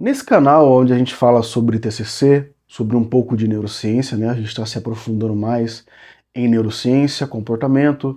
Nesse canal onde a gente fala sobre TCC, sobre um pouco de neurociência, né? A gente está se aprofundando mais em neurociência, comportamento,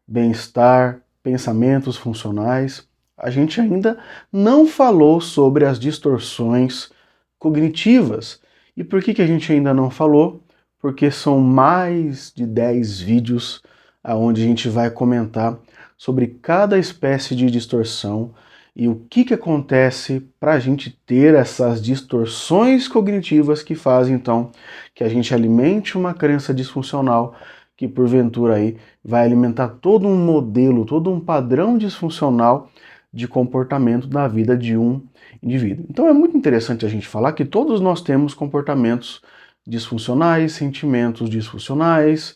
bem-estar, pensamentos funcionais. A gente ainda não falou sobre as distorções cognitivas. E por que a gente ainda não falou? Porque são mais de 10 vídeos onde a gente vai comentar sobre cada espécie de distorção e o que acontece para a gente ter essas distorções cognitivas que fazem então que a gente alimente uma crença disfuncional que porventura aí vai alimentar todo um modelo, todo um padrão disfuncional de comportamento na vida de um indivíduo. Então é muito interessante a gente falar que todos nós temos comportamentos disfuncionais, sentimentos disfuncionais,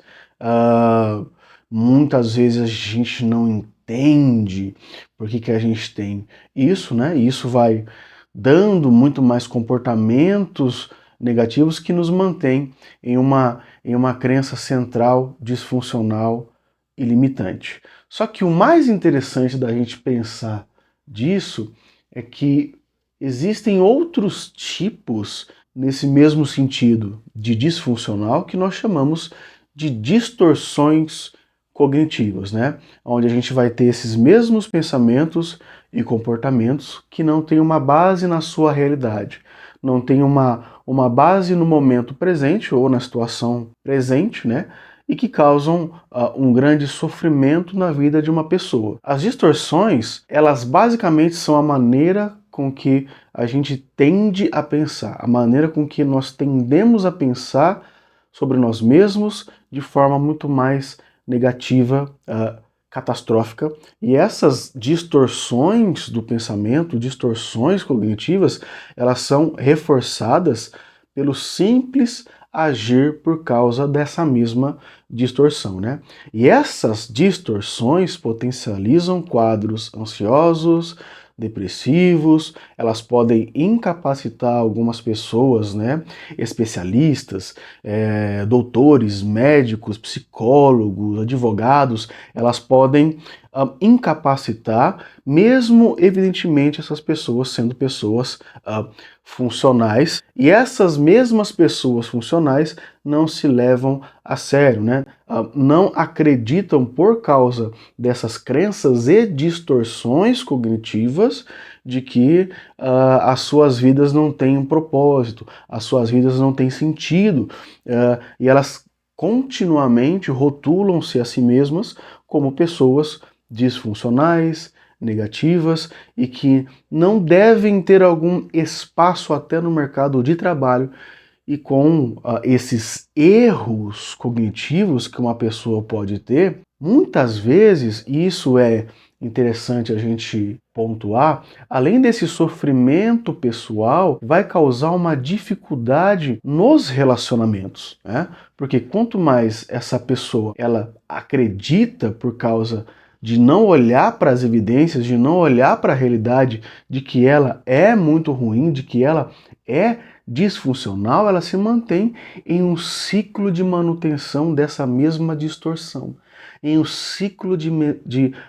muitas vezes a gente não entende por que a gente tem isso, né? E isso vai dando muito mais comportamentos negativos que nos mantém em uma crença central, disfuncional e limitante. Só que o mais interessante da gente pensar disso é que existem outros tipos nesse mesmo sentido de disfuncional que nós chamamos de distorções cognitivas, né? Onde a gente vai ter esses mesmos pensamentos e comportamentos que não têm uma base na sua realidade, não tem uma base no momento presente ou na situação presente, né? E que causam um grande sofrimento na vida de uma pessoa. As distorções, elas basicamente são a maneira com que a gente tende a pensar, a maneira com que nós tendemos a pensar sobre nós mesmos de forma muito mais negativa, catastrófica, e essas distorções do pensamento, distorções cognitivas, elas são reforçadas pelo simples agir por causa dessa mesma distorção, né? E essas distorções potencializam quadros ansiosos, depressivos, elas podem incapacitar algumas pessoas, né? Especialistas, doutores, médicos, psicólogos, advogados, elas podem incapacitar, mesmo evidentemente essas pessoas sendo pessoas funcionais, e essas mesmas pessoas funcionais não se levam a sério, né? Não acreditam por causa dessas crenças e distorções cognitivas de que as suas vidas não têm um propósito, as suas vidas não têm sentido, e elas continuamente rotulam-se a si mesmas como pessoas disfuncionais, negativas e que não devem ter algum espaço até no mercado de trabalho. E com esses erros cognitivos que uma pessoa pode ter, muitas vezes, e isso é interessante a gente pontuar, além desse sofrimento pessoal, vai causar uma dificuldade nos relacionamentos, né? Porque quanto mais essa pessoa ela acredita por causa de não olhar para as evidências, de não olhar para a realidade de que ela é muito ruim, de que ela é disfuncional, ela se mantém em um ciclo de manutenção dessa mesma distorção, em um ciclo de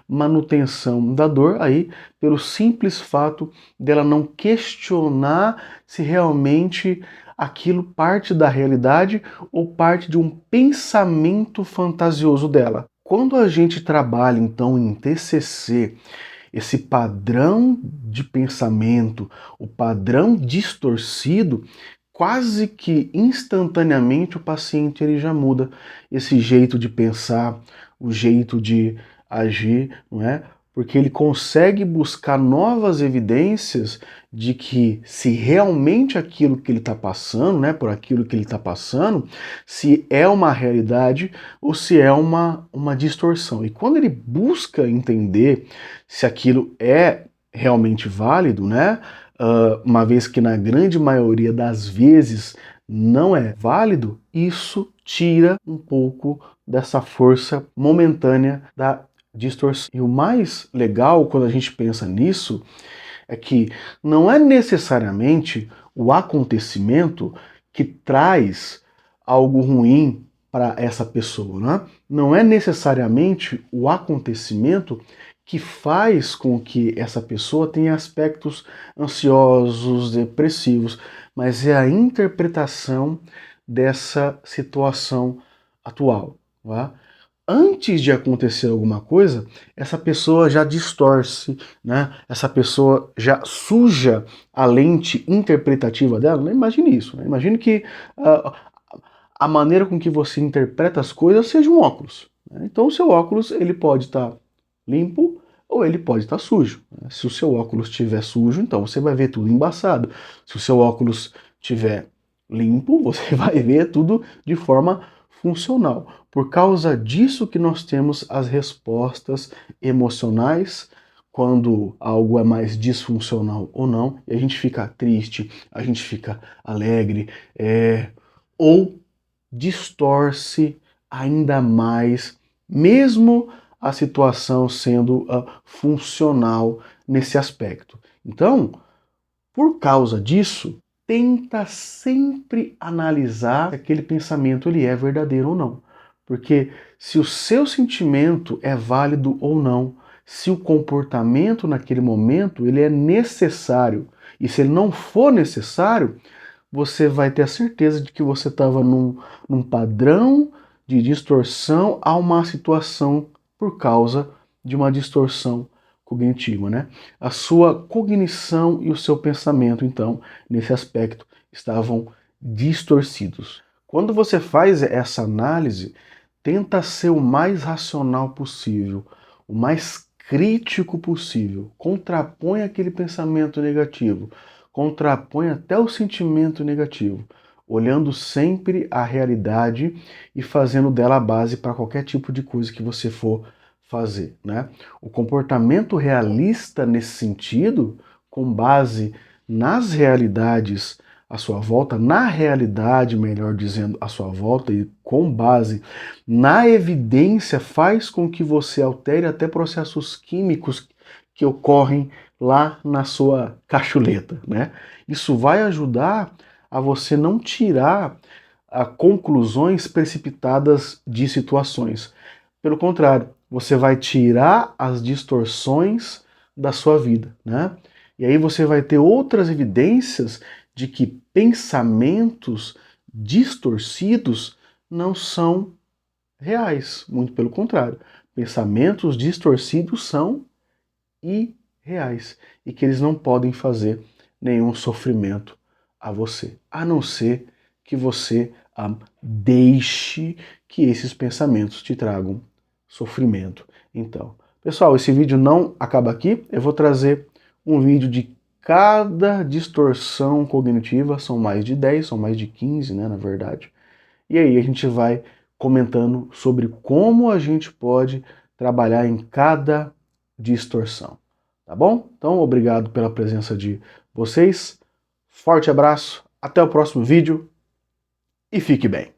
manutenção da dor, aí pelo simples fato dela não questionar se realmente aquilo parte da realidade ou parte de um pensamento fantasioso dela. Quando a gente trabalha então em TCC, esse padrão de pensamento, o padrão distorcido, quase que instantaneamente o paciente ele já muda esse jeito de pensar, o jeito de agir, não é? Porque ele consegue buscar novas evidências de que se realmente aquilo que ele está passando, né, por aquilo que ele está passando, se é uma realidade ou se é uma distorção. E quando ele busca entender se aquilo é realmente válido, né? Uma vez que na grande maioria das vezes não é válido, isso tira um pouco dessa força momentânea da distorção. E o mais legal quando a gente pensa nisso é que não é necessariamente o acontecimento que traz algo ruim para essa pessoa, né? Não é necessariamente o acontecimento que faz com que essa pessoa tenha aspectos ansiosos, depressivos, mas é a interpretação dessa situação atual. Tá? Antes de acontecer alguma coisa, essa pessoa já distorce, né? Essa pessoa já suja a lente interpretativa dela. Né? Imagine isso. Né? Imagine que a maneira com que você interpreta as coisas seja um óculos. Né? Então o seu óculos ele pode estar limpo ou ele pode estar sujo. Né? Se o seu óculos estiver sujo, então você vai ver tudo embaçado. Se o seu óculos estiver limpo, você vai ver tudo de forma funcional. Por causa disso que nós temos as respostas emocionais quando algo é mais disfuncional ou não, e a gente fica triste, a gente fica alegre, ou distorce ainda mais, mesmo a situação sendo funcional nesse aspecto. Então, por causa disso, tenta sempre analisar se aquele pensamento ele é verdadeiro ou não. Porque se o seu sentimento é válido ou não, se o comportamento naquele momento ele é necessário, e se ele não for necessário, você vai ter a certeza de que você estava num padrão de distorção a uma situação por causa de uma distorção cognitiva, né? A sua cognição e o seu pensamento, então, nesse aspecto, estavam distorcidos. Quando você faz essa análise, tenta ser o mais racional possível, o mais crítico possível, contrapõe aquele pensamento negativo, contrapõe até o sentimento negativo, olhando sempre a realidade e fazendo dela a base para qualquer tipo de coisa que você for fazer, né? O comportamento realista nesse sentido, com base nas realidades à sua volta, na realidade, melhor dizendo, à sua volta e com base na evidência, faz com que você altere até processos químicos que ocorrem lá na sua cachuleta, né? Isso vai ajudar a você não tirar conclusões precipitadas de situações. Pelo contrário, você vai tirar as distorções da sua vida, né? E aí você vai ter outras evidências de que pensamentos distorcidos não são reais, muito pelo contrário. Pensamentos distorcidos são irreais e que eles não podem fazer nenhum sofrimento a você, a não ser que você deixe que esses pensamentos te tragam sofrimento. Então, pessoal, esse vídeo não acaba aqui. Eu vou trazer um vídeo de cada distorção cognitiva, são mais de 10, são mais de 15, né, na verdade. E aí a gente vai comentando sobre como a gente pode trabalhar em cada distorção. Tá bom? Então, obrigado pela presença de vocês. Forte abraço, até o próximo vídeo e fique bem.